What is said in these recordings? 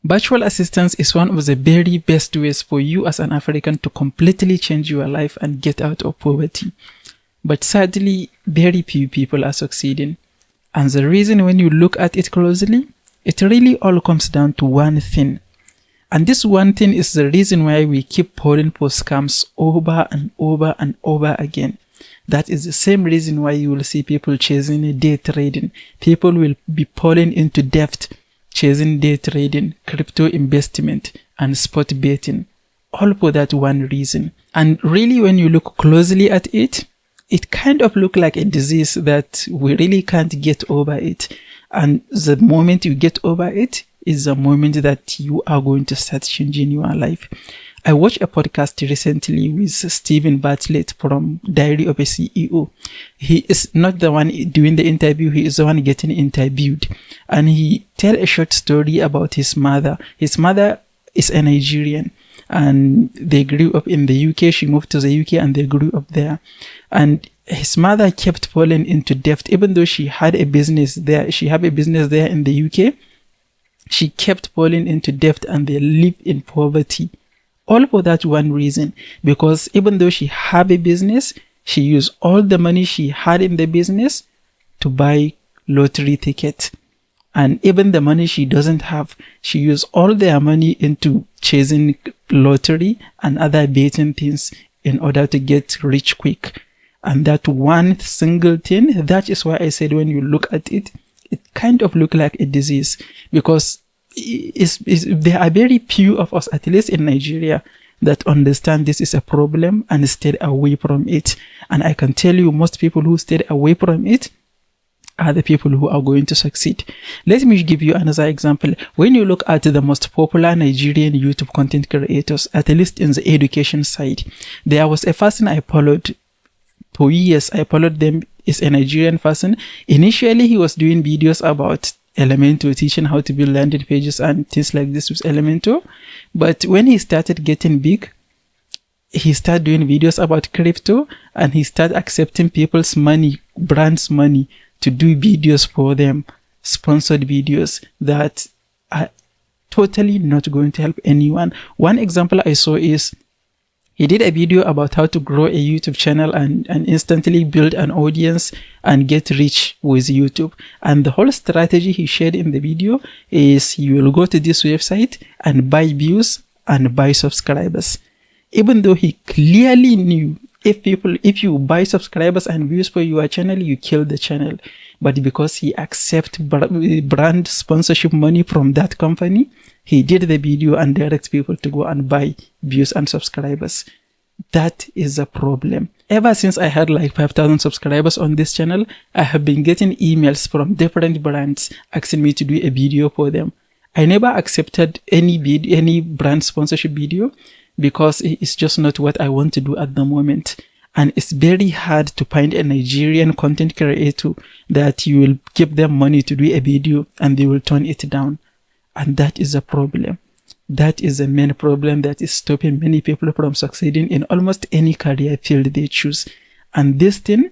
Virtual assistance is one of the very best ways for you as an African to completely change your life and get out of poverty. But sadly, very few people are succeeding. And the reason, when you look at it closely, it really all comes down to one thing. And this one thing is the reason why we keep falling for scams over and over and over again. That is the same reason why you will see people chasing day trading. People will be falling into debt chasing day trading, crypto investment, and spot betting. All for that one reason. And really, when you look closely at it, it kind of looks like a disease that we really can't get over it. And the moment you get over it is the moment that you are going to start changing your life. I watched a podcast recently with Stephen Bartlett from Diary of a CEO. He is not the one doing the interview, he is the one getting interviewed. And he tells a short story about his mother. His mother is a Nigerian and they grew up in the UK. She moved to the UK and they grew up there. And his mother kept falling into debt, even though she had a business there. She had a business there in the UK. She kept falling into debt and they lived in poverty. All for that one reason, because even though she had a business, she used all the money she had in the business to buy lottery tickets. And even the money she doesn't have, she used all their money into chasing lottery and other betting things in order to get rich quick. And that one single thing, that is why I said when you look at it, it kind of looks like a disease, because there are very few of us, at least in Nigeria, that understand this is a problem and stayed away from it. And I can tell you, most people who stayed away from it are the people who are going to succeed. Let me give you another example. When you look at the most popular Nigerian YouTube content creators, at least in the education side, there was a person I followed for years. I followed them. Is a Nigerian person. Initially, he was doing videos about Elementor, teaching how to build landing pages and things like this with Elementor. But when he started getting big, he started doing videos about crypto and he started accepting people's money, brands' money, to do videos for them, sponsored videos that are totally not going to help anyone. One example I saw is he did a video about how to grow a YouTube channel and instantly build an audience and get rich with YouTube. And the whole strategy he shared in the video is you will go to this website and buy views and buy subscribers. Even though he clearly knew if you buy subscribers and views for your channel, you kill the channel. But because he accepts brand sponsorship money from that company, he did the video and direct people to go and buy views and subscribers. That is a problem. Ever since I had like 5,000 subscribers on this channel, I have been getting emails from different brands asking me to do a video for them. I never accepted any brand sponsorship video because it's just not what I want to do at the moment. And it's very hard to find a Nigerian content creator that you will give them money to do a video and they will turn it down. And that is a problem. That is the main problem that is stopping many people from succeeding in almost any career field they choose. And this thing,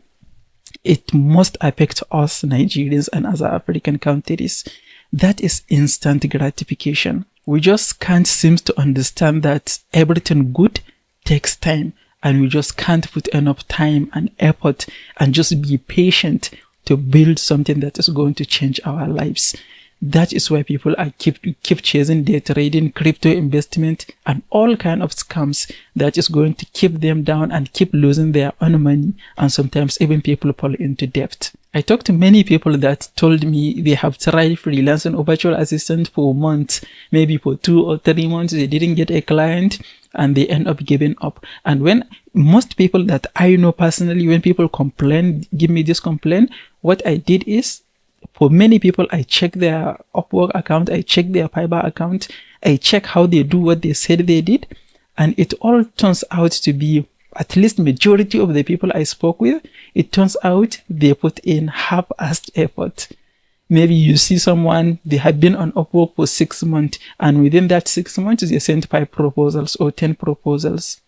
it must affect us Nigerians and other African countries. That is instant gratification. We just can't seem to understand that everything good takes time. And we just can't put enough time and effort and just be patient to build something that is going to change our lives. That is why people are keep chasing day trading, crypto investment, and all kind of scams that is going to keep them down and keep losing their own money. And sometimes even people fall into debt. I talked to many people that told me they have tried freelancing or virtual assistant for months, maybe for 2 or 3 months, they didn't get a client and they end up giving up. And when most people that I know personally, when people complain, give me this complaint, what I did is, for many people, I check their Upwork account, I check their Fiverr account, I check how they do what they said they did, and it all turns out to be, at least majority of the people I spoke with, it turns out they put in half-assed effort. Maybe you see someone, they have been on Upwork for 6 months, and within that 6 months, they sent 5 proposals or 10 proposals.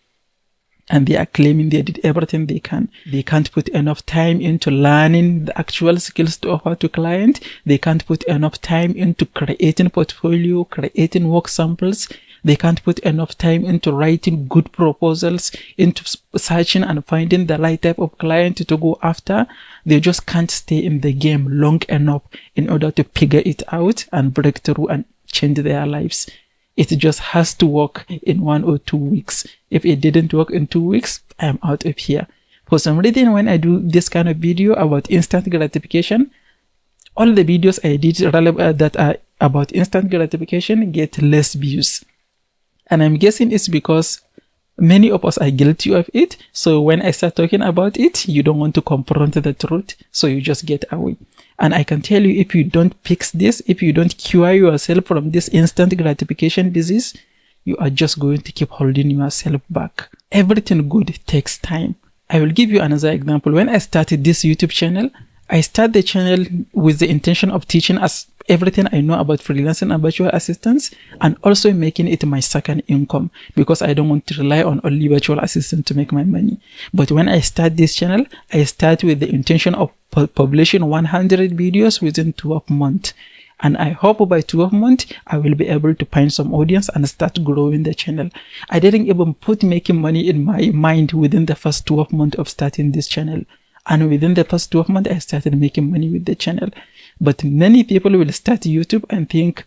and they are claiming they did everything they can. They can't put enough time into learning the actual skills to offer to client. They can't put enough time into creating portfolio, creating work samples. They can't put enough time into writing good proposals, into searching and finding the right type of client to go after. They just can't stay in the game long enough in order to figure it out and break through and change their lives. It just has to work in 1 or 2 weeks. If it didn't work in 2 weeks, I'm out of here. For some reason, when I do this kind of video about instant gratification, all the videos I did that are about instant gratification get less views. And I'm guessing it's because many of us are guilty of it. So when I start talking about it, you don't want to confront the truth. So you just get away. And I can tell you, if you don't fix this, if you don't cure yourself from this instant gratification disease, you are just going to keep holding yourself back. Everything good takes time. I will give you another example. When I started this YouTube channel, I started the channel with the intention of teaching us everything I know about freelancing and virtual assistants, and also making it my second income, because I don't want to rely on only virtual assistant to make my money. But when I start this channel, I start with the intention of publishing 100 videos within 12 months. And I hope by 12 months, I will be able to find some audience and start growing the channel. I didn't even put making money in my mind within the first 12 months of starting this channel. And within the first 12 months, I started making money with the channel. But many people will start YouTube and think,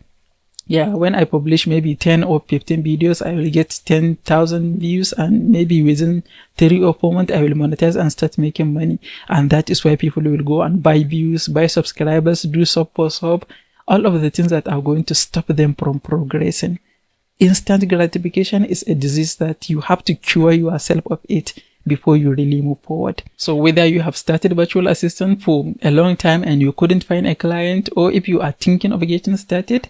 yeah, when I publish maybe 10 or 15 videos, I will get 10,000 views, and maybe within 3 or 4 months, I will monetize and start making money. And that is why people will go and buy views, buy subscribers, do sub for sub, all of the things that are going to stop them from progressing. Instant gratification is a disease that you have to cure yourself of it before you really move forward. So whether you have started virtual assistant for a long time and you couldn't find a client, or if you are thinking of getting started,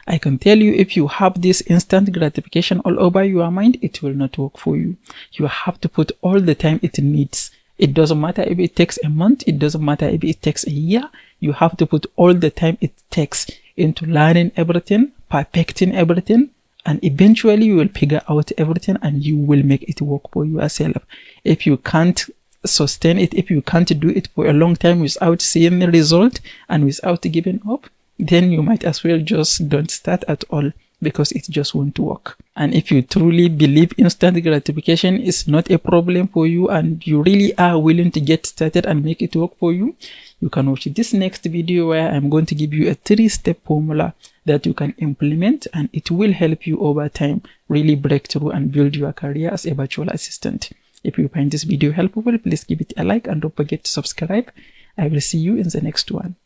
I can tell you, if you have this instant gratification all over your mind, it will not work for you. You have to put all the time it needs. It doesn't matter if it takes a month, it doesn't matter if it takes a year. You have to put all the time it takes into learning everything, perfecting everything, and eventually you will figure out everything and you will make it work for yourself. If you can't sustain it, if you can't do it for a long time without seeing the result and without giving up, then you might as well just don't start at all, because it just won't work. And if you truly believe instant gratification is not a problem for you and you really are willing to get started and make it work for you, you can watch this next video where I'm going to give you a 3-step formula that you can implement, and it will help you over time really break through and build your career as a virtual assistant. If you find this video helpful, please give it a like and don't forget to subscribe. I will see you in the next one.